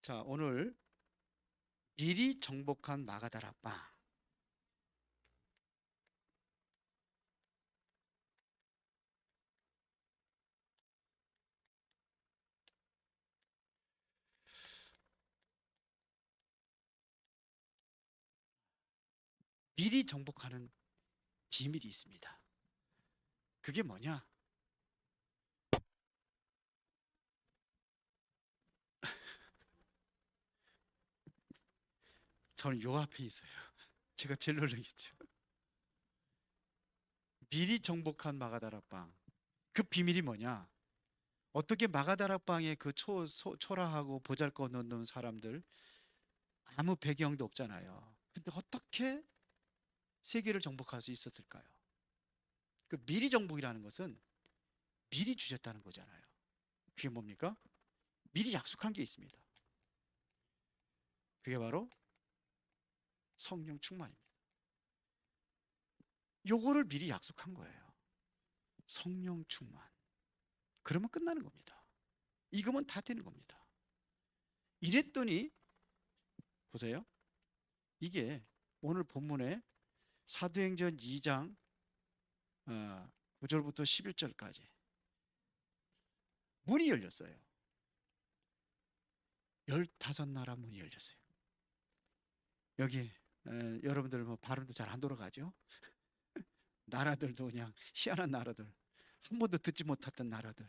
자, 오늘 미리 정복한 마가다락방. 미리 정복하는 비밀이 있습니다. 그게 뭐냐? 저는 요 앞에 있어요. 제가 제일 놀라겠죠. 미리 정복한 마가다락방. 그 비밀이 뭐냐? 어떻게 마가다락방에 그 초라하고 보잘것없는 사람들 아무 배경도 없잖아요. 근데 어떻게 세계를 정복할 수 있었을까요? 그 미리 정복이라는 것은 미리 주셨다는 거잖아요. 그게 뭡니까? 미리 약속한 게 있습니다. 그게 바로 성령 충만입니다. 요거를 미리 약속한 거예요. 성령 충만. 그러면 끝나는 겁니다. 이거면 다 되는 겁니다. 이랬더니 보세요. 이게 오늘 본문에 사도행전 2장 9절부터 11절까지 문이 열렸어요. 15나라 문이 열렸어요. 여기 여러분들 뭐 발음도 잘 안 돌아가죠? 나라들도 그냥 희한한 나라들, 한 번도 듣지 못했던 나라들,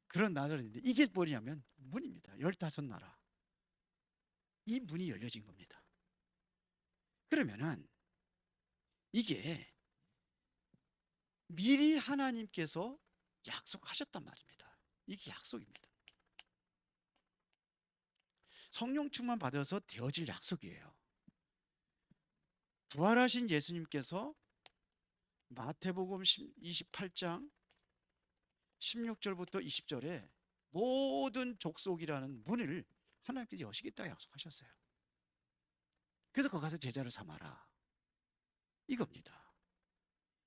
그런 나라들인데 이게 뭐냐면 문입니다. 15나라. 이 문이 열려진 겁니다. 그러면은 이게 미리 하나님께서 약속하셨단 말입니다. 이게 약속입니다. 성령 충만 받아서 되어질 약속이에요. 부활하신 예수님께서 마태복음 28장 16절부터 20절에 모든 족속이라는 문을 하나님께서 여시겠다 약속하셨어요. 그래서 거기 가서 제자를 삼아라. 이겁니다.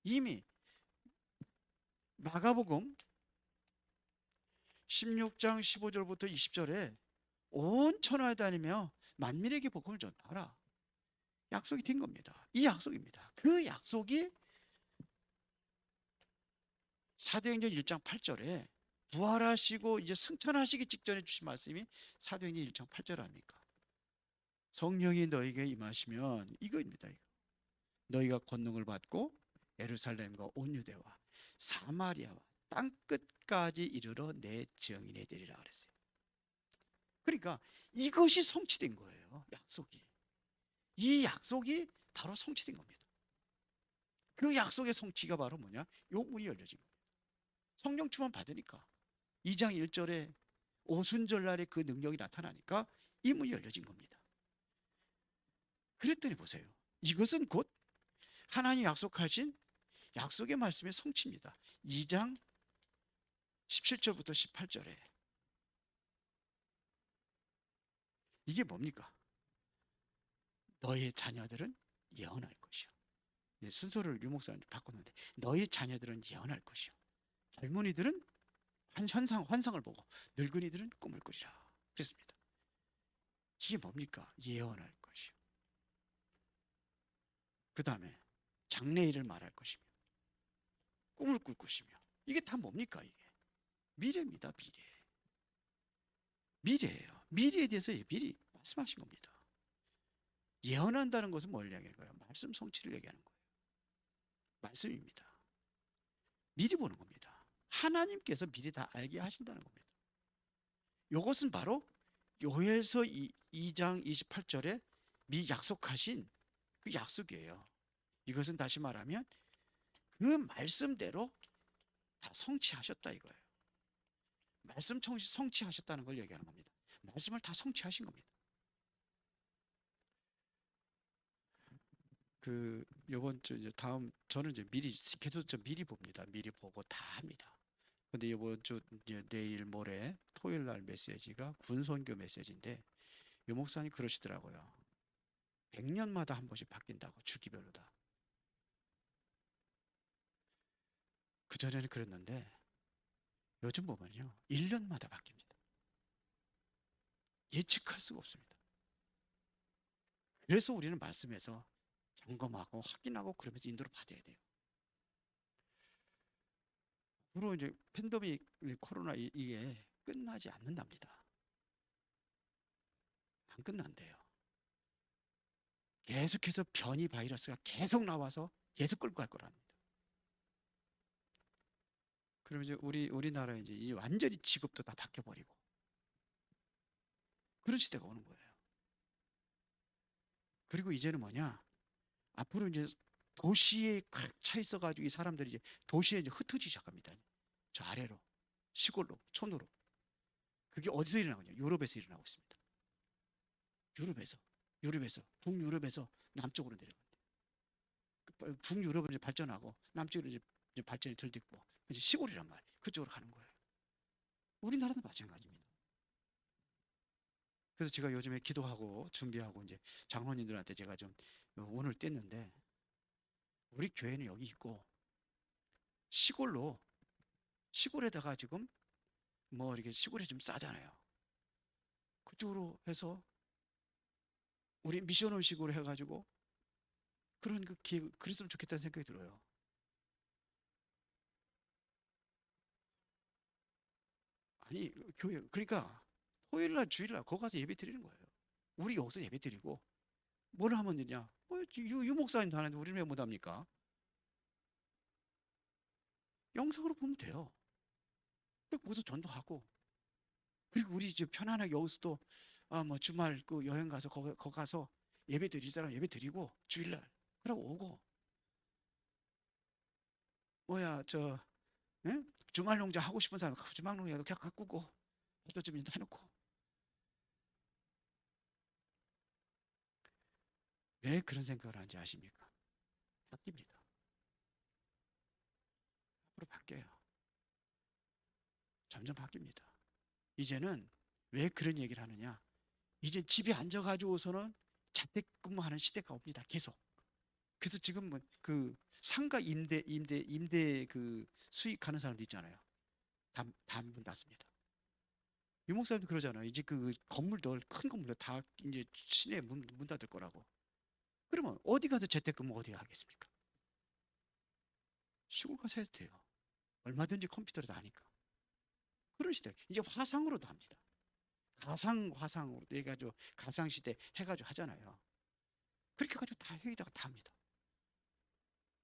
이미 마가복음 16장 15절부터 20절에 온 천하에 다니며 만민에게 복음을 전하라. 약속이 된 겁니다. 이 약속입니다. 그 약속이 사도행전 1장 8절에 부활하시고 이제 승천하시기 직전에 주신 말씀이 사도행전 1장 8절 아닙니까? 성령이 너에게 임하시면 이거입니다. 이거. 너희가 권능을 받고 예루살렘과 온 유대와 사마리아와 땅 끝까지 이르러 내 증인이 되리라 그랬어요. 그러니까 이것이 성취된 거예요. 약속이. 이 약속이 바로 성취된 겁니다. 그 약속의 성취가 바로 뭐냐? 요 문이 열려진 겁니다. 성령 충만 받으니까 2장 1절에 오순절날에 그 능력이 나타나니까 이 문이 열려진 겁니다. 그랬더니 보세요. 이것은 곧 하나님 약속하신 약속의 말씀의 성취입니다. 2장 17절부터 18절에 이게 뭡니까? 너의 자녀들은 예언할 것이요. 순서를 유목사님 바꿨는데 너의 자녀들은 예언할 것이요. 젊은이들은 환상을 보고 늙은이들은 꿈을 꾸리라. 그랬습니다. 이게 뭡니까? 예언할 것이요. 그 다음에 장래일을 말할 것이며 꿈을 꿀 것이며 이게 다 뭡니까? 이게 미래입니다. 미래. 미래예요. 미래에 대해서 미리 말씀하신 겁니다. 예언한다는 것은 뭘 얘기하는 거예요? 말씀 성취를 얘기하는 거예요. 말씀입니다. 미리 보는 겁니다. 하나님께서 미리 다 알게 하신다는 겁니다. 이것은 바로 요엘서 2장 28절에 미 약속하신 그 약속이에요. 이것은 다시 말하면 그 말씀대로 다 성취하셨다 이거예요. 말씀 성취하셨다는 걸 얘기하는 겁니다. 말씀을 다 성취하신 겁니다. 그 요번 주 이제 다음 저는 이제 미리 계속 저 미리 봅니다. 미리 보고 다 합니다. 근데 이번 주 이제 내일 모레 토요일 날 메시지가 군선교 메시지인데 유 목사님 그러시더라고요. 100년마다 한 번씩 바뀐다고 주기별로 다. 그전에는 그랬는데 요즘 보면요. 1년마다 바뀝니다. 예측할 수가 없습니다. 그래서 우리는 말씀에서 점검하고 확인하고 그러면서 인도를 받아야 돼요. 앞으로 이제 팬데믹 코로나 이게 끝나지 않는답니다. 안 끝난대요. 계속해서 변이 바이러스가 계속 나와서 계속 끌고 갈 거랍니다. 그럼 이제 우리나라 이제 이 완전히 직업도 다 바뀌어 버리고 그런 시대가 오는 거예요. 그리고 이제는 뭐냐? 앞으로 이제 도시에 꽉 차 있어가지고 이 사람들이 이제 도시에 이제 흩어지기 시작합니다. 저 아래로, 시골로, 촌으로. 그게 어디서 일어나거든요? 유럽에서 일어나고 있습니다. 유럽에서, 북유럽에서 남쪽으로 내려갑니다. 북유럽은 이제 발전하고 남쪽으로 이제 발전이 덜 됐고 이제 시골이란 말이에요. 그쪽으로 가는 거예요. 우리나라도 마찬가지입니다. 그래서 제가 요즘에 기도하고 준비하고 이제 장로님들한테 제가 좀 오늘 뗐는데 우리 교회는 여기 있고 시골에다가 지금 뭐 이렇게 시골에 좀 싸잖아요. 그쪽으로 해서 우리 미션 음식으로 해가지고 그런 그 기회 그랬으면 좋겠다는 생각이 들어요. 아니 교회 그러니까 토요일날 주일날 거기 가서 예배 드리는 거예요. 우리 여기서 예배 드리고 뭘 하면 되냐? 유 목사님도 하는데 우리는 왜 못합니까? 영상으로 보면 돼요. 거기서 전도하고 그리고 우리 이제 편안하게 여기서도 뭐 주말 그 여행 가서 거기 가서 예배 드릴 사람 예배 드리고 주일날 그러고 오고 뭐야 저 예? 주말 농장 하고 싶은 사람 주말 농장도 그냥 가꾸고 또 좀 해놓고 왜 그런 생각을 하는지 아십니까? 바뀝니다. 앞으로 바뀌어요. 점점 바뀝니다. 이제는 왜 그런 얘기를 하느냐? 이제 집에 앉아가지고서는 자택근무하는 시대가 옵니다. 계속. 그래서 지금 뭐그 상가 임대 그 수익하는 사람도 있잖아요. 다문 닫습니다. 유목사님도 그러잖아요. 이제 그 건물들 큰 건물들 다 이제 시내 문 닫을 거라고. 그러면 어디 가서 재택근무 어디 하겠습니까? 시골 가서 해도 돼요. 얼마든지 컴퓨터로 다 하니까. 그런 시대. 이제 화상으로도 합니다. 화상으로 해가지고 가상 시대 해가지고 하잖아요. 그렇게 해가지고 다 여기다가 다 합니다.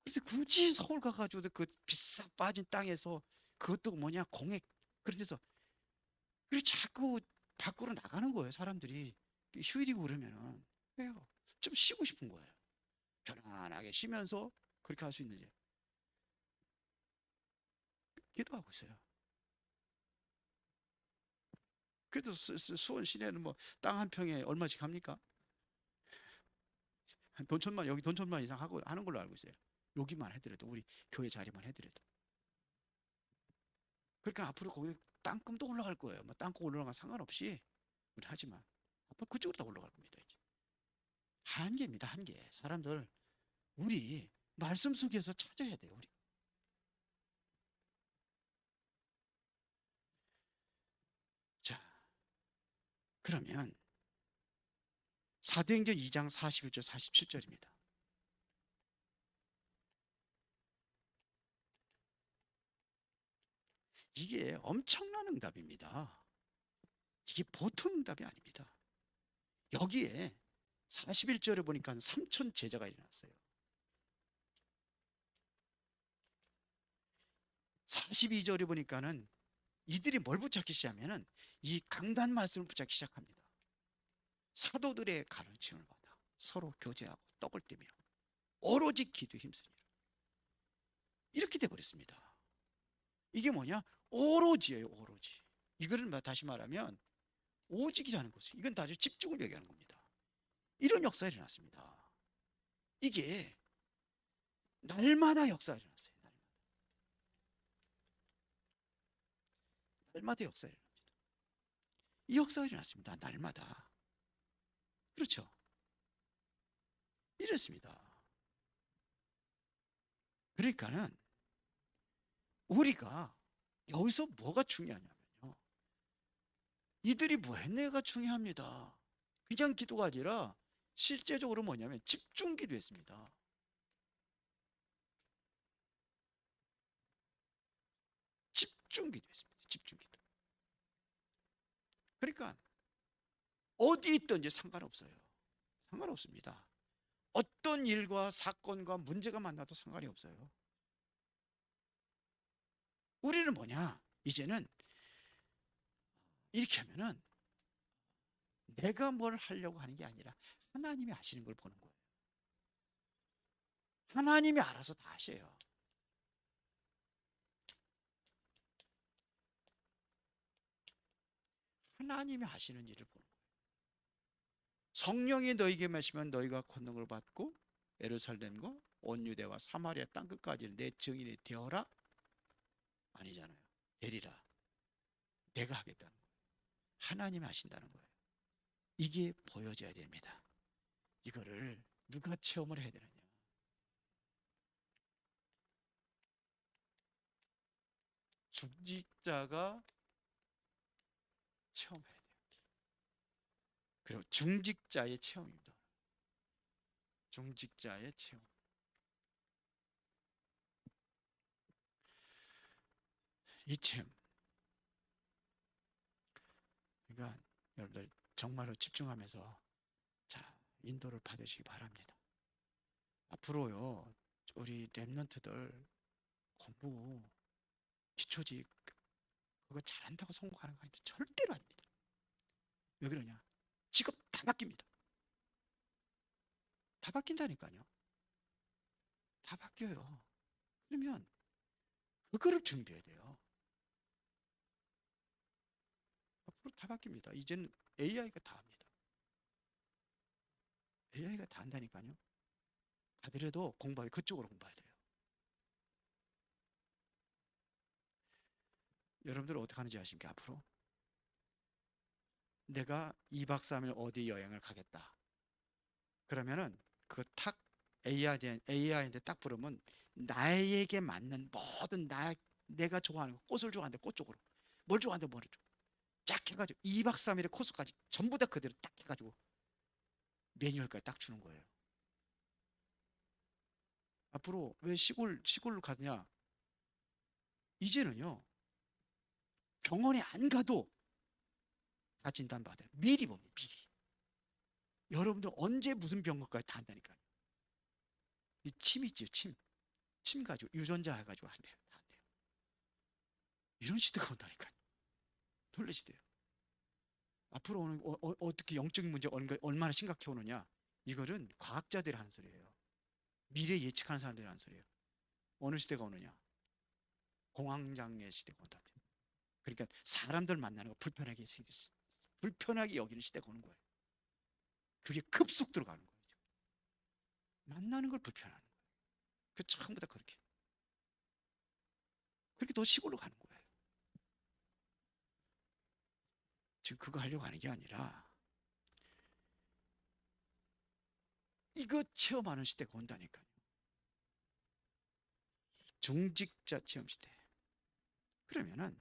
그래서 굳이 서울 가가지고 그 비싸 빠진 땅에서 그것도 뭐냐 공액 그런 데서 그래 자꾸 밖으로 나가는 거예요. 사람들이 휴일이고 그러면은 왜요? 좀 쉬고 싶은 거예요. 편안하게 쉬면서 그렇게 할 수 있는지 기도하고 있어요. 그래도 수원 시내는 뭐 땅 한 평에 얼마씩 합니까? 돈 천만 여기 돈 천만 이상 하고 하는 걸로 알고 있어요. 여기만 해더라도 우리 교회 자리만 해더라도. 그러니까 앞으로 거기 땅금도 올라갈 거예요. 뭐 땅금 올라간 상관없이 우리 하지만 앞으로 그쪽으로 다 올라갈 겁니다. 이제. 한계입니다. 한계. 사람들 우리 말씀 속에서 찾아야 돼요. 우리. 자, 그러면 사도행전 2장 41절 47절입니다. 이게 엄청난 응답입니다. 이게 보통 응답이 아닙니다. 여기에 41절에 보니까 3천 제자가 일어났어요. 42절에 보니까는 이들이 뭘 붙잡기 시작하면은 이 강단 말씀을 붙잡기 시작합니다. 사도들의 가르침을 받아 서로 교제하고 떡을 떼며 오로지 기도에 힘쓰니라. 이렇게 돼 버렸습니다. 이게 뭐냐? 오로지예요, 오로지. 이거를 다시 말하면 오직이라는 것을 이건 아주 집중을 얘기하는 겁니다. 이런 역사가 일어났습니다. 이게 날마다 역사가 일어났어요. 날마다 역사가 일어납니다. 이 역사가 일어났습니다. 날마다. 그렇죠. 이랬습니다. 그러니까는 우리가 여기서 뭐가 중요하냐면요. 이들이 뭐 했냐가 중요합니다. 그냥 기도가 아니라 실제적으로 뭐냐면 집중 기도했습니다. 집중 기도했습니다. 집중 기도. 그러니까 어디 있든지 상관없어요. 상관없습니다. 어떤 일과 사건과 문제가 만나도 상관이 없어요. 우리는 뭐냐? 이제는 이렇게 하면은 내가 뭘 하려고 하는 게 아니라 하나님이 하시는 걸 보는 거예요. 하나님이 알아서 다 하셔요. 하나님이 하시는 일을 보는 거예요. 성령이 너희에게 마시면 너희가 권능을 받고 예루살렘과 온 유대와 사마리아 땅 끝까지 내 증인이 되어라? 아니잖아요. 되리라. 내가 하겠다는 거예요. 하나님이 하신다는 거예요. 이게 보여져야 됩니다. 이거를 누가 체험을 해야 되느냐? 중직자가 체험해야 돼요. 그리고 중직자의 체험입니다. 중직자의 체험. 이 체험. 그러니까 여러분들 정말로 집중하면서 자, 인도를 받으시기 바랍니다. 앞으로요, 우리 랩런트들 공부 기초직 그거 잘한다고 성공하는 거 아닙니다. 절대로 아닙니다. 왜 그러냐? 직업 다 바뀝니다. 다 바뀐다니까요. 다 바뀌어요. 그러면 그거를 준비해야 돼요. 앞으로 다 바뀝니다. 이제는 AI가 다 합니다. AI가 다 한다니까요. 가더라도 공부하기 그쪽으로 공부해야 돼요. 여러분들 어떻게 하는지 아십니까? 앞으로 내가 2박 3일 어디 여행을 가겠다. 그러면은 그 탁 AI한테 딱 부르면 나에게 맞는 모든 내가 좋아하는 거, 꽃을 좋아하는데 꽃 쪽으로, 뭘 좋아하는데 뭘 쫙 해가지고 2박 3일의 코스까지 전부 다 그대로 딱 해가지고 매뉴얼까지 딱 주는 거예요. 앞으로 왜 시골로 가느냐? 이제는요, 병원에 안 가도 다 진단받아요. 미리 봅니다. 미리. 여러분들 언제 무슨 병까지 다 한다니까요. 이 침 있지요, 침. 침 가지고 유전자 해가지고 한대요. 다 한대요. 이런 시대가 온다니까요. 놀라시대요. 앞으로 오는 어떻게 영적인 문제 얼마나 심각해 오느냐? 이거는 과학자들이 하는 소리예요. 미래 예측하는 사람들이 하는 소리예요. 어느 시대가 오느냐? 공황장애 시대가 온답니다. 그러니까 사람들 만나는 거 불편하게 여기는 시대가 오는 거예요. 그게 급속도로 가는 거예요. 만나는 걸 불편하는 거예요. 그 처음부터 그렇게 더 시골로 가는 거예요. 지금 그거 하려고 하는 게 아니라 이거 체험하는 시대가 온다니까요. 중직자 체험 시대. 그러면은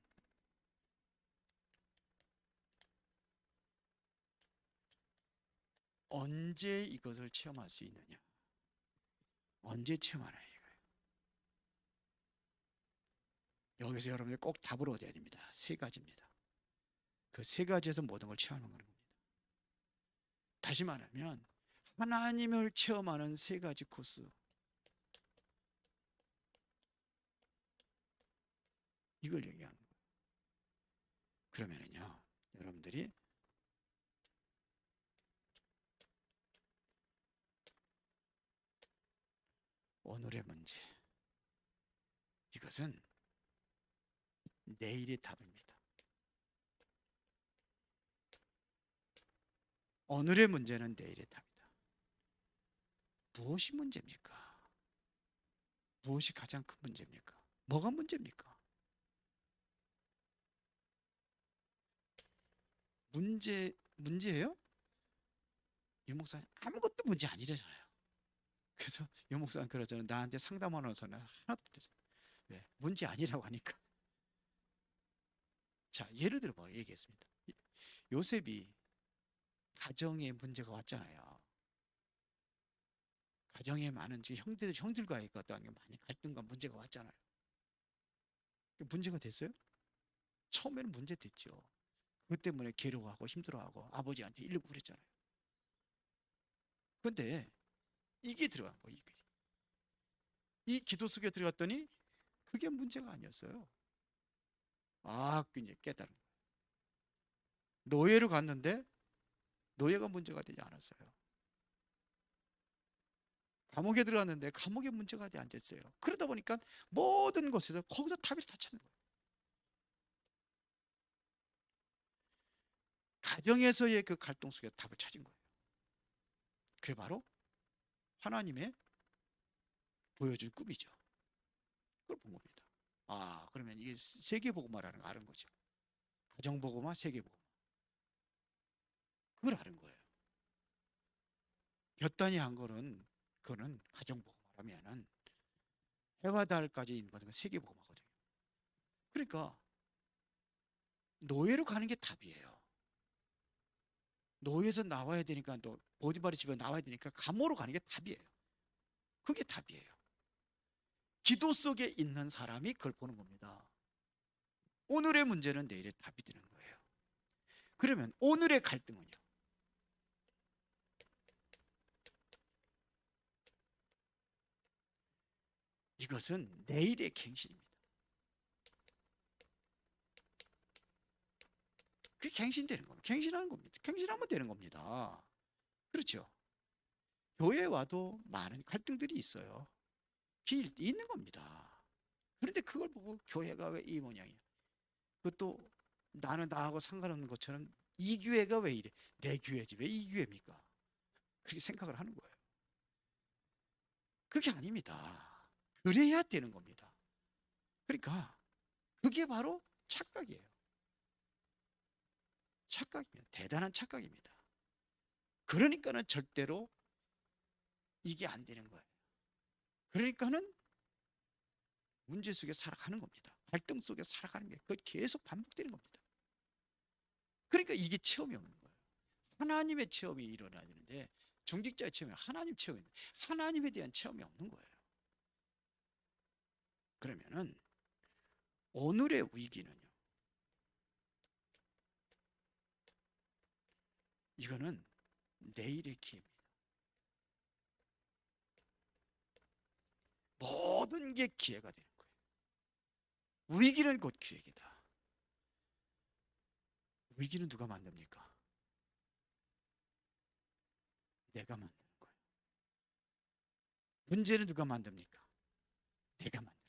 언제 이것을 체험할 수 있느냐? 언제 체험하냐 이거예요. 여기서 여러분들 꼭 답을 얻어야 됩니다. 세 가지입니다. 그 세 가지에서 모든 걸 체험하는 겁니다. 다시 말하면 하나님을 체험하는 세 가지 코스. 이걸 얘기하는 거예요. 그러면은요, 여러분들이 오늘의 문제, 이것은 내일의 답입니다. 오늘의 문제는 내일의 답이다. 무엇이 문제입니까? 무엇이 가장 큰 문제입니까? 뭐가 문제입니까? 문제예요? 유 목사님 아무것도 문제 아니래잖아요. 그래서 유 목사님 그러잖아요. 나한테 상담하는 소리 하나도 되잖아요. 왜? 문제 아니라고 하니까. 자, 예를 들어 뭐 얘기했습니다. 요셉이 가정에 문제가 왔잖아요. 가정에 많은 형들과의 어떤 많은 갈등과 문제가 왔잖아요. 문제가 됐어요? 처음에는 문제 됐죠. 그것 때문에 괴로워하고 힘들어하고 아버지한테 이르고 그랬잖아요. 그런데 이게 들어간 거예요. 이 기도 속에 들어갔더니 그게 문제가 아니었어요. 이제 깨달은 거예요. 노예로 갔는데 노예가 문제가 되지 않았어요. 감옥에 들어갔는데 감옥에 문제가 안 됐어요. 그러다 보니까 모든 곳에서 거기서 답을 다 찾는 거예요. 가정에서의 그 갈등 속에 답을 찾은 거예요. 그게 바로 하나님의 보여줄 꿈이죠. 그걸 본 겁니다. 그러면 이게 세계복음화라는 걸 아는 거죠. 가정복음화, 세계복음화. 그걸 아는 거예요. 몇 단위 한 거는 그거는 가정복음화라면은 해와 달까지 있는 것은 세계복음화거든요. 그러니까 노예로 가는 게 답이에요. 노예에서 나와야 되니까 또 보디바리 집에 나와야 되니까 감옥으로 가는 게 답이에요. 그게 답이에요. 기도 속에 있는 사람이 그걸 보는 겁니다. 오늘의 문제는 내일의 답이 되는 거예요. 그러면 오늘의 갈등은요? 이것은 내일의 갱신입니다. 그게 갱신되는 겁니다. 갱신하는 겁니다. 갱신하면 되는 겁니다. 그렇죠? 교회에 와도 많은 갈등들이 있어요. 있는 겁니다. 그런데 그걸 보고 교회가 왜 이 모양이야? 그것도 나는 나하고 상관없는 것처럼 이 교회가 왜 이래? 내 교회지 왜 이 교회입니까? 그렇게 생각을 하는 거예요. 그게 아닙니다. 그래야 되는 겁니다. 그러니까 그게 바로 착각이에요. 착각입니다. 대단한 착각입니다. 그러니까는 절대로 이게 안 되는 거예요. 그러니까는 문제 속에 살아가는 겁니다. 갈등 속에 살아가는 게 그 계속 반복되는 겁니다. 그러니까 이게 체험이 없는 거예요. 하나님의 체험이 일어나야 되는데 중직자의 체험이 하나님 체험인데 하나님에 대한 체험이 없는 거예요. 그러면은 오늘의 위기는요. 이거는 내일의 기회입니다. 모든 게 기회가 되는 거예요. 위기는 곧 기회이다. 위기는 누가 만듭니까? 내가 만드는 거예요. 문제는 누가 만듭니까? 내가 만드는 거예요.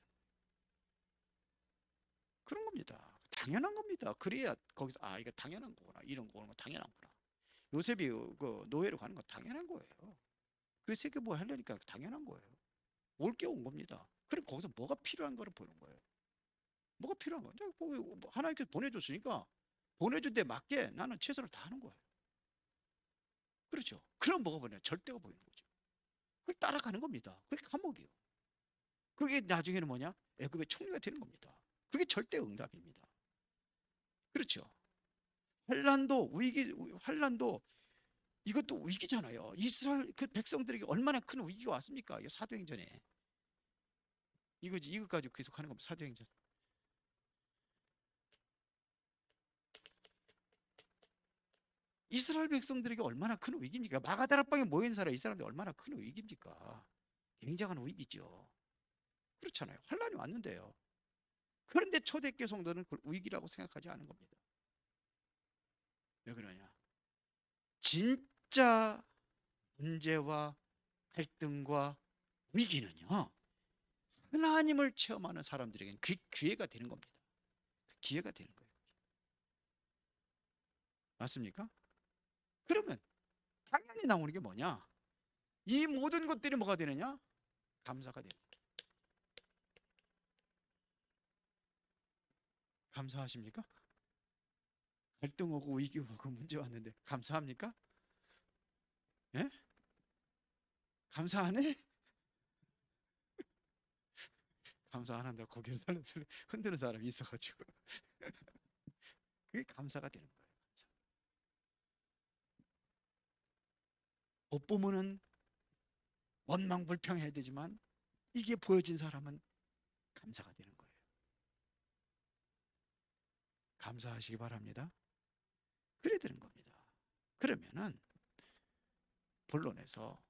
그런 겁니다. 당연한 겁니다. 그래야 거기서 이거 당연한 거구나. 이런 거 오는 거 당연한 거구나. 요셉이 그 노예로 가는 거 당연한 거예요. 그 세계 뭐 하려니까 당연한 거예요. 올 게 온 겁니다. 그럼 거기서 뭐가 필요한 거를 보는 거예요. 뭐가 필요한 거야? 하나님께서 보내줬으니까 보내준 데 맞게 나는 최선을 다하는 거예요. 그렇죠. 그럼 뭐가 보냐? 절대가 보이는 거죠. 그걸 따라가는 겁니다. 그게 감옥이에요. 그게 나중에는 뭐냐? 애굽의 총리가 되는 겁니다. 그게 절대 응답입니다. 그렇죠. 환란도 이것도 위기잖아요. 이스라엘 그 백성들에게 얼마나 큰 위기가 왔습니까? 사도행전에 이것 가지고 계속 하는 겁니다. 사도행전. 이스라엘 백성들에게 얼마나 큰 위기입니까? 마가다락방에 모인 사람 이 사람들이 얼마나 큰 위기입니까? 굉장한 위기죠. 그렇잖아요. 환란이 왔는데요. 그런데 초대교회 성도는 그걸 위기라고 생각하지 않은 겁니다. 왜 그러냐? 진짜 문제와 갈등과 위기는요. 하나님을 체험하는 사람들에게는 그 기회가 되는 겁니다. 그 기회가 되는 거예요. 맞습니까? 그러면 당연히 나오는 게 뭐냐? 이 모든 것들이 뭐가 되느냐? 감사가 되는 거예요. 감사하십니까? 갈등 오고 위기 오고 문제 왔는데 감사합니까? 예? 감사하네? 감사 안 한다고 고개를 살살살 흔드는 사람이 있어가지고 그게 감사가 되는 거예요. 감사. 못 보면은 원망불평해야 되지만 이게 보여진 사람은 감사가 되는 거예요. 감사하시기 바랍니다. 그래야 되는 겁니다. 그러면은 본론에서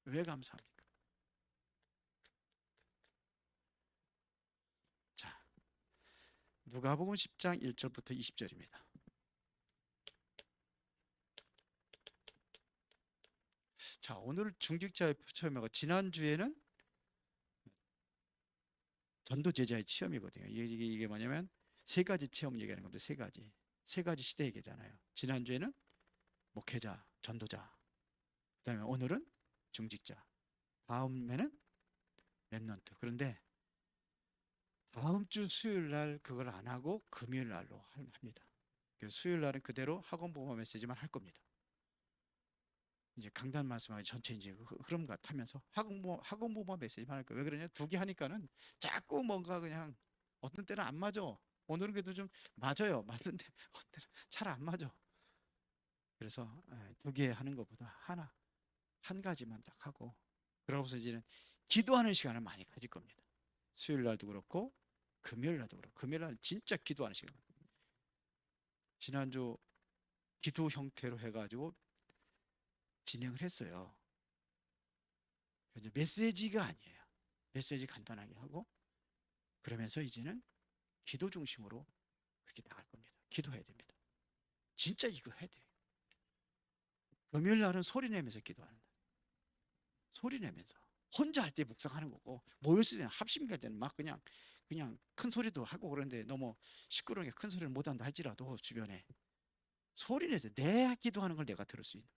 왜 감사합니까? 자, 누가복음 10장 1절부터 20절입니다. 자, 오늘 중직자의 체험하고 지난주에는 전도 제자의 체험이거든요. 이게 뭐냐면 세 가지 체험 얘기하는 겁니다. 세 가지 시대 얘기잖아요. 지난주에는 목회자, 전도자, 그다음에 오늘은 중직자, 다음에는 렘넌트. 그런데 다음 주 수요일 날 그걸 안 하고 금요일 날로 합니다. 수요일 날은 그대로 학원 보험 메시지만 할 겁니다. 이제 강단 말씀하기 전체 이제 흐름 같으면서 학원 보험 메시지만 할 거예요. 왜 그러냐? 두 개 하니까는 자꾸 뭔가 그냥 어떤 때는 안 맞아. 오늘은 그래도 좀 맞아요. 맞는데 어떤 때는 잘 안 맞아. 그래서 두 개 하는 것보다 한 가지만 딱 하고 그러고서 이제는 기도하는 시간을 많이 가질 겁니다. 수요일 날도 그렇고 금요일 날도 그렇고 금요일 날 진짜 기도하는 시간. 지난주 기도 형태로 해가지고 진행을 했어요. 이제 메시지가 아니에요. 메시지 간단하게 하고 그러면서 이제는 기도 중심으로 그렇게 나갈 겁니다. 기도해야 됩니다. 진짜 이거 해야 돼요. 금요일 날은 소리 내면서 기도하는 날. 소리 내면서 혼자 할 때 묵상하는 거고 모였을 때는 합심할 때는 막 그냥 큰 소리도 하고 그러는데 너무 시끄러우니까 큰 소리를 못한다 할지라도 주변에 소리 내서 내 기도하는 걸 내가 들을 수 있는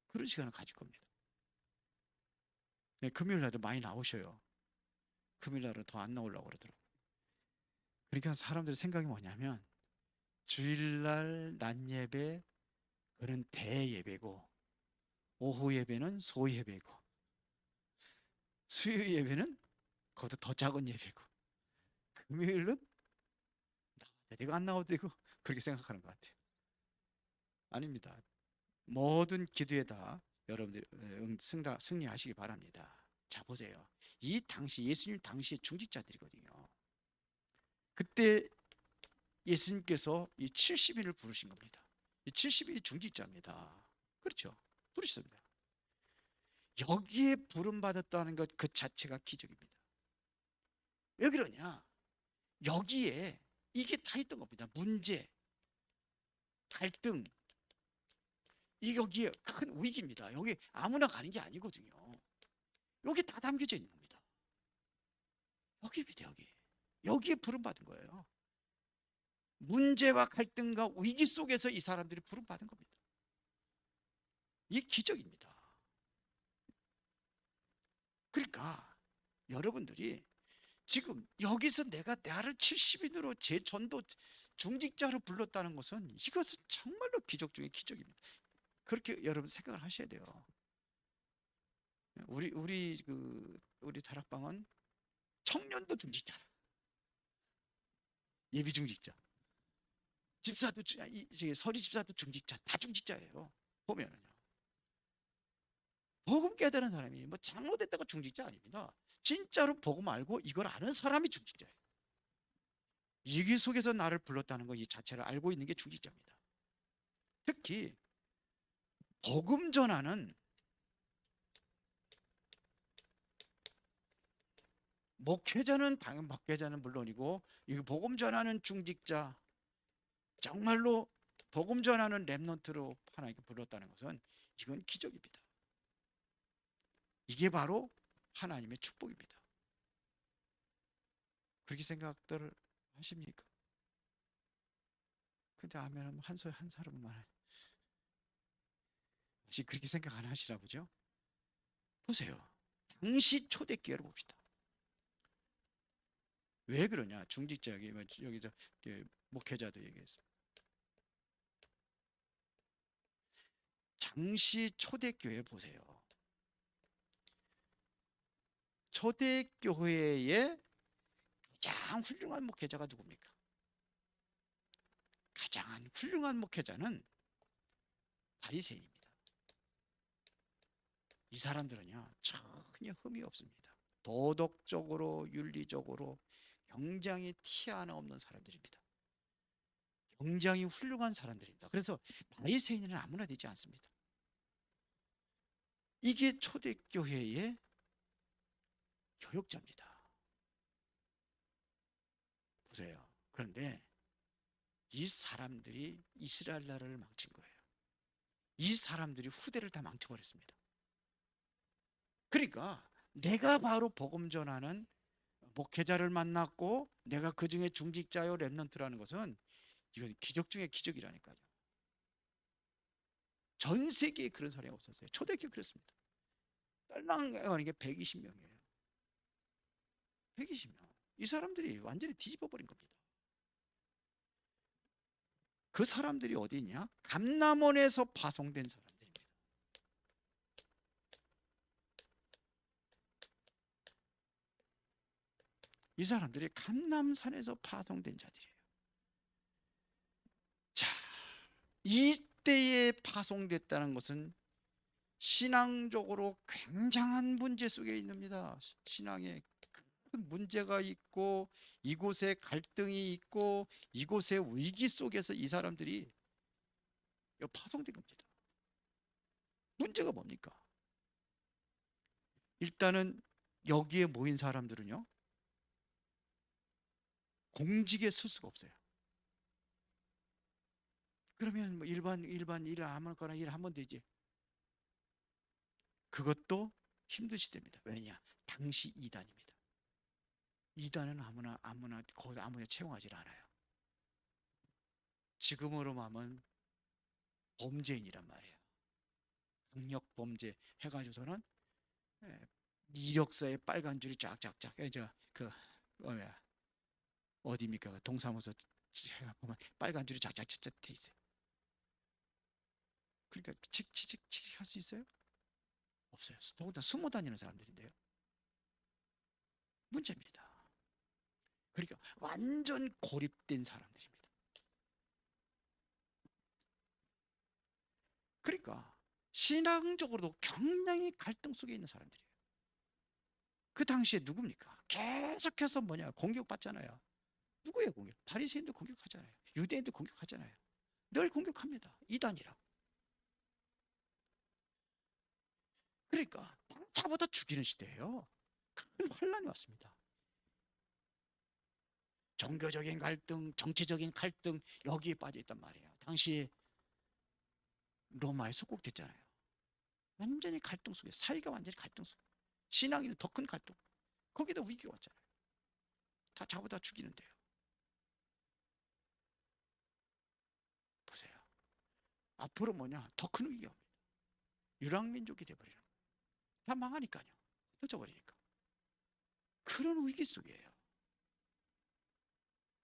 그런 시간을 가질 겁니다. 네, 금요일 날도 많이 나오셔요. 금요일 날은 더 안 나오려고 그러더라고요. 그러니까 사람들의 생각이 뭐냐면 주일날 낮 예배 그는 대예배고 오후 예배는 소예배고 수요 예배는 그것도 더 작은 예배고 금요일은 내가 안 나와도 되고 그렇게 생각하는 것 같아요. 아닙니다. 모든 기도에다 여러분들이 승리하시기 바랍니다. 자 보세요. 이 당시 예수님 당시의 중직자들이거든요. 그때 예수님께서 이 70인을 부르신 겁니다. 이 70인이 중직자입니다. 그렇죠. 부르셨습니다. 여기에 부름받았다는 것 그 자체가 기적입니다. 왜 그러냐? 여기에 이게 다 있던 겁니다. 문제, 갈등, 이 여기에 큰 위기입니다. 여기 아무나 가는 게 아니거든요. 여기 다 담겨져 있는 겁니다. 여기입니다. 여기에 부름받은 거예요. 문제와 갈등과 위기 속에서 이 사람들이 부름받은 겁니다. 이게 기적입니다. 그러니까 여러분들이 지금 여기서 내가 나를 70인으로 제 전도 중직자로 불렀다는 것은 이것은 정말로 기적 중의 기적입니다. 그렇게 여러분 생각을 하셔야 돼요. 우리 다락방은 청년도 중직자, 예비 중직자, 집사도 서리 집사도 중직자, 다 중직자예요. 보면은요. 복음 깨달은 사람이 뭐 장로됐다고 중직자 아닙니다. 진짜로 복음 알고 이걸 아는 사람이 중직자예요. 위기 속에서 나를 불렀다는 거 이 자체를 알고 있는 게 중직자입니다. 특히 복음 전하는 목회자는 당연 목회자는 물론이고 이 복음 전하는 중직자 정말로 복음 전하는 렘넌트로 하나님께 불렀다는 것은 이건 기적입니다. 이게 바로 하나님의 축복입니다. 그렇게 생각들 하십니까? 근데 아멘 한 사람만 혹시 그렇게 생각 안 하시나 보죠? 보세요. 당시 초대교회를 봅시다. 왜 그러냐? 중직자 여기서 목회자도 얘기했어요. 당시 초대교회 보세요. 초대교회의 가장 훌륭한 목회자가 누굽니까? 가장 훌륭한 목회자는 바리새인입니다. 이 사람들은요 전혀 흠이 없습니다. 도덕적으로 윤리적으로 굉장히 티 하나 없는 사람들입니다. 굉장히 훌륭한 사람들입니다. 그래서 바리새인은 아무나 되지 않습니다. 이게 초대교회의 교역자입니다. 보세요. 그런데 이 사람들이 이스라엘 나라를 망친 거예요. 이 사람들이 후대를 다 망쳐버렸습니다. 그러니까 내가 바로 복음 전하는 목회자를 만났고 내가 그 중에 중직자요 렘넌트라는 것은 이건 기적 중에 기적이라니까요. 전 세계에 그런 사람이 없었어요. 초대교회 그랬습니다. 딸랑가는 게 120명이에요. 120명. 이 사람들이 완전히 뒤집어 버린 겁니다. 그 사람들이 어디 있냐? 감람원에서 파송된 사람들입니다. 이 사람들이 감람산에서 파송된 자들이에요. 자, 이때에 파송됐다는 것은 신앙적으로 굉장한 문제 속에 있습니다. 신앙에 큰 문제가 있고 이곳에 갈등이 있고 이곳의 위기 속에서 이 사람들이 파송된 겁니다. 문제가 뭡니까? 일단은 여기에 모인 사람들은요 공직에 쓸 수가 없어요. 그러면 뭐 일반 일 아무거나 일 하면 되지. 그것도 힘드시답니다. 왜냐? 당시 이단입니다. 이단은 아무나 거기서 아무나 채용하지 않아요. 지금으로 하면 범죄인이란 말이에요. 강력 범죄 해가지고서는 이력서에 빨간 줄이 쫙쫙쫙 저그 뭐야 어디입니까? 동사무소 제가 보면 빨간 줄이 쫙쫙쫙 돼 있어요. 그러니까 취직할 수 있어요? 없어요. 더군다나 숨어 다니는 사람들인데요. 문제입니다. 그러니까 완전 고립된 사람들입니다. 그러니까 신앙적으로도 굉장히 갈등 속에 있는 사람들이에요. 그 당시에 누굽니까? 계속해서 공격받잖아요. 누구예요 공격? 바리새인도 공격하잖아요. 유대인도 공격하잖아요. 늘 공격합니다. 이단이라고. 그러니까 잡아다 죽이는 시대예요. 큰 환란이 왔습니다. 종교적인 갈등, 정치적인 갈등 여기에 빠져 있단 말이에요. 당시 로마에 속국됐잖아요. 완전히 갈등 속에 사회가 완전히 갈등 속에 신앙인은 더 큰 갈등. 거기다 위기가 왔잖아요. 다 잡아다 죽이는데요. 보세요. 앞으로 더 큰 위기가 옵니다. 유랑민족이 돼버리는 거예요. 다 망하니까요. 흩어져버리니까. 그런 위기 속이에요.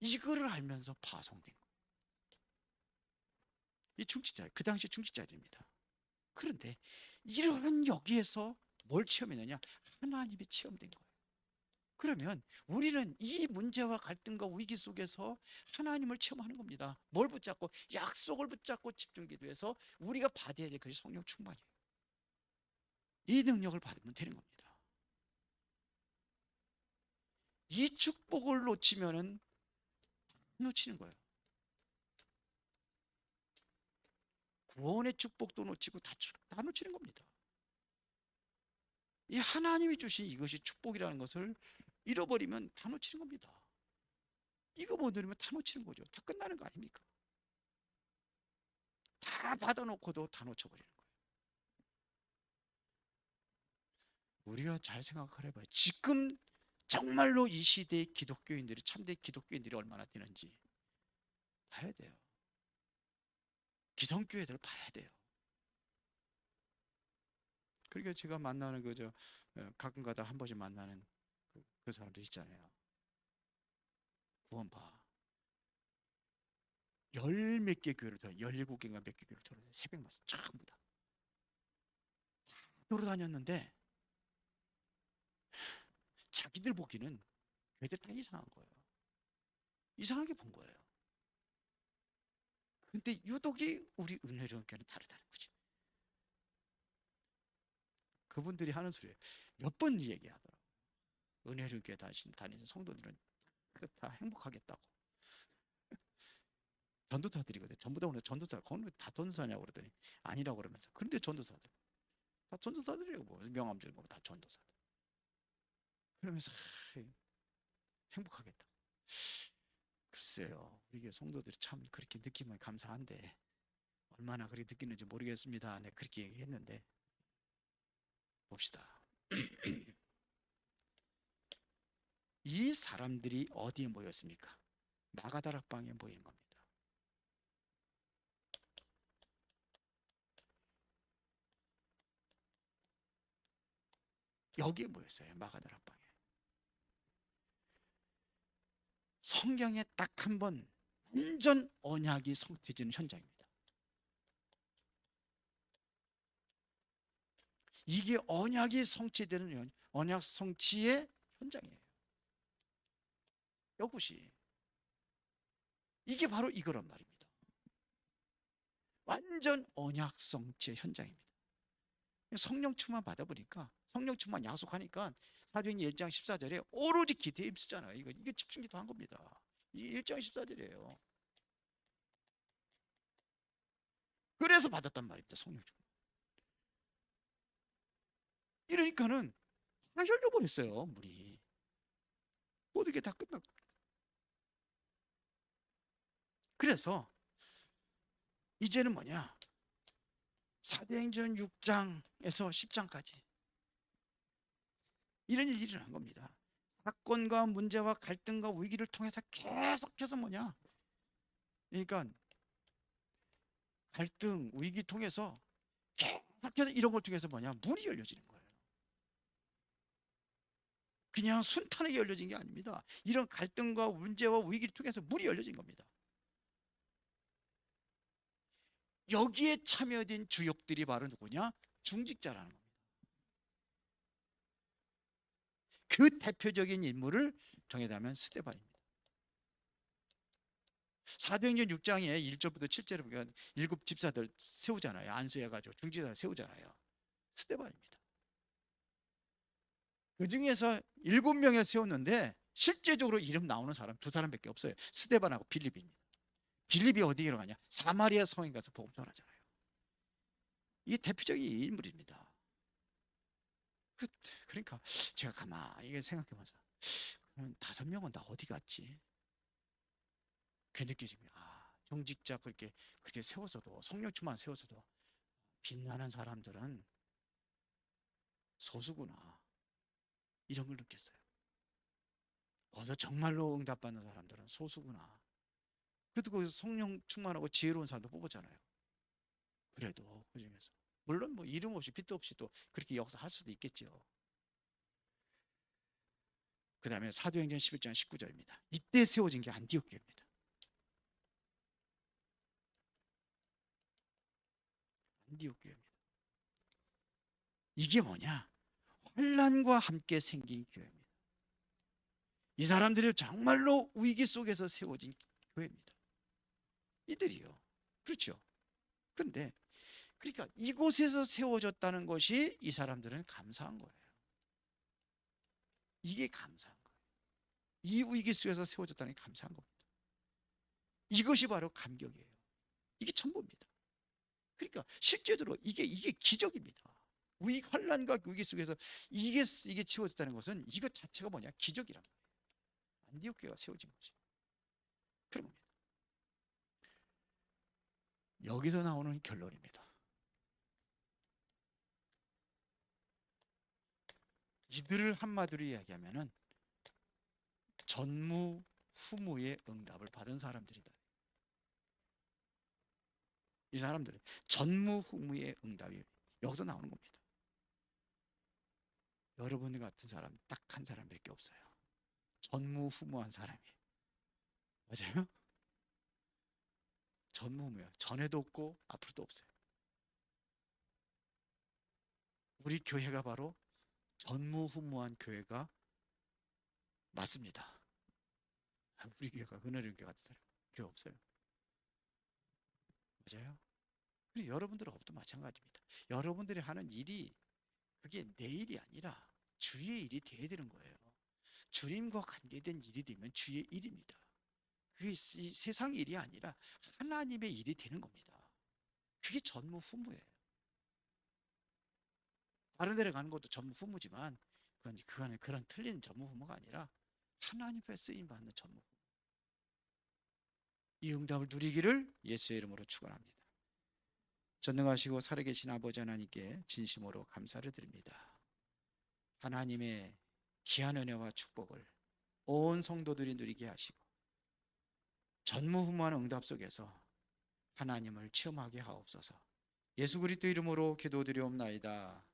이거를 알면서 파송된 거예요. 이 중직자, 그 당시 중직자들입니다. 그런데 이런 여기에서 뭘 체험했느냐? 하나님이 체험된 거예요. 그러면 우리는 이 문제와 갈등과 위기 속에서 하나님을 체험하는 겁니다. 뭘 붙잡고? 약속을 붙잡고 집중기도해서 우리가 받아야 될 것이 성령 충만이에요. 이 능력을 받으면 되는 겁니다. 이 축복을 놓치면은 놓치는 거예요. 구원의 축복도 놓치고 다 놓치는 겁니다. 이 하나님이 주신 이것이 축복이라는 것을 잃어버리면 다 놓치는 겁니다. 이거 못 누리면 다 놓치는 거죠. 다 끝나는 거 아닙니까? 다 받아놓고도 다 놓쳐버리는 거예요. 우리가 잘 생각을 해봐요. 지금 정말로 이 시대의 기독교인들이 참된 기독교인들이 얼마나 되는지 봐야 돼요. 기성교회들 봐야 돼요. 그러니까 제가 만나는 가끔가다 한 번씩 만나는 그 사람들 있잖아요. 구원 봐. 열 몇 개 교회를 돌아, 17개인가 몇 개 교회를 돌아, 새벽 마스 전부 다 돌아다녔는데 자기들 보기는 교회들 다 이상한 거예요. 이상하게 본 거예요. 근데 유독이 우리 은혜로운 교회는 다르다는 거죠. 그분들이 하는 소리예요. 몇 번 얘기하더라고. 은혜로운 교회 다니는 성도들은 다 행복하겠다고. 전도사들이거든. 전부 다 오늘 전도사. 거기 다 전도사냐고 그러더니 아니라고 그러면서. 그런데 전도사들. 다 전도사들이에요. 뭐 명함 주고 다 전도사들. 그러면서 행복하겠다. 글쎄요. 우리 교회 성도들이 참 그렇게 느끼면 감사한데 얼마나 그렇게 느끼는지 모르겠습니다. 네, 그렇게 얘기했는데 봅시다. 이 사람들이 어디에 모였습니까? 마가다락방에 모이는 겁니다. 여기에 모였어요. 마가다락방에. 성경에 딱 한 번 완전 언약이 성취되는 현장입니다. 이게 언약이 성취되는 언약 성취의 현장이에요. 이것이 이게 바로 이거란 말입니다. 완전 언약 성취의 현장입니다. 성령 충만 받아보니까 성령 충만 약속하니까 사도행전 1장 14절에 오로지 기대에 있었잖아요. 이게 집중기도 한 겁니다. 이 1장 14절이에요. 그래서 받았단 말입니다. 성령 충만. 이러니까는 다 열려버렸어요. 물이. 모든 게 다 끝나고. 그래서 이제는 뭐냐? 사도행전 6장에서 10장까지 이런 일이 일어난 겁니다. 사건과 문제와 갈등과 위기를 통해서 계속해서 뭐냐? 그러니까 갈등, 위기 통해서 계속해서 이런 걸 통해서 뭐냐? 문이 열려지는 거예요. 그냥 순탄하게 열려진 게 아닙니다. 이런 갈등과 문제와 위기를 통해서 문이 열려진 겁니다. 여기에 참여된 주역들이 바로 누구냐? 중직자라는 겁니다. 그 대표적인 인물을 정의하면 스데반입니다. 사도행전 6장에 1절부터 7절에 보면 7 집사들 세우잖아요. 안수해가지고 중직자 세우잖아요. 스데반입니다. 그 중에서 7명을 세웠는데 실제적으로 이름 나오는 사람 2사람밖에 없어요. 스데반하고 빌립입니다. 빌립이 어디로 가냐? 사마리아 성에 가서 복음 전하잖아요. 이게 대표적인 인물입니다. 그러니까 제가 가만히 생각해보자. 그럼 5명은 다 어디 갔지? 그 느껴집니다. 정직자 그렇게 세워서도 성령 충만 세워서도 빛나는 사람들은 소수구나 이런 걸 느꼈어요. 거기서 정말로 응답받는 사람들은 소수구나. 그래도 거기서 성령 충만하고 지혜로운 사람도 뽑았잖아요. 그래도 그 중에서 물론 뭐 이름 없이 빛도 없이 또 그렇게 역사할 수도 있겠죠. 그 다음에 사도행전 11장 19절입니다. 이때 세워진 게 안디옥 교회입니다. 안디옥 교회입니다. 이게 뭐냐? 환난과 함께 생긴 교회입니다. 이 사람들이 정말로 위기 속에서 세워진 교회입니다. 이들이요. 그렇죠. 그런데 그러니까 이곳에서 세워졌다는 것이 이 사람들은 감사한 거예요. 이게 감사한 거예요. 이 위기 속에서 세워졌다는 게 감사한 겁니다. 이것이 바로 감격이에요. 이게 천보입니다. 그러니까 실제로 이게 기적입니다. 환난과 위기 속에서 이게 치워졌다는 것은 이것 자체가 뭐냐? 기적이란 말이에요. 안디옥 교회가 세워진 거지. 그런 겁니다. 여기서 나오는 결론입니다. 이들을 한마디로 이야기하면은 전무후무의 응답을 받은 사람들이다. 이 사람들은 전무후무의 응답이 여기서 나오는 겁니다. 여러분 같은 사람 딱 한 사람밖에 없어요. 전무후무한 사람이. 맞아요? 전무후무야. 전에도 없고 앞으로도 없어요. 우리 교회가 바로 전무후무한 교회가 맞습니다. 우리 교회가 은혜로운 교회 같은 사람 교회 없어요. 맞아요. 그리고 여러분들의 업도 마찬가지입니다. 여러분들이 하는 일이 그게 내 일이 아니라 주의 일이 돼야 되는 거예요. 주님과 관계된 일이 되면 주의 일입니다. 그게 세상 일이 아니라 하나님의 일이 되는 겁니다. 그게 전무후무예요. 다른 데를 가는 것도 전무후무지만 그거는 그런 틀린 전무후무가 아니라 하나님 앞에 쓰임 받는 전무후무. 이 응답을 누리기를 예수의 이름으로 축원합니다. 전능하시고 살아계신 아버지 하나님께 진심으로 감사를 드립니다. 하나님의 귀한 은혜와 축복을 온 성도들이 누리게 하시고 전무후무한 응답 속에서 하나님을 체험하게 하옵소서. 예수 그리스도 이름으로 기도드리옵나이다.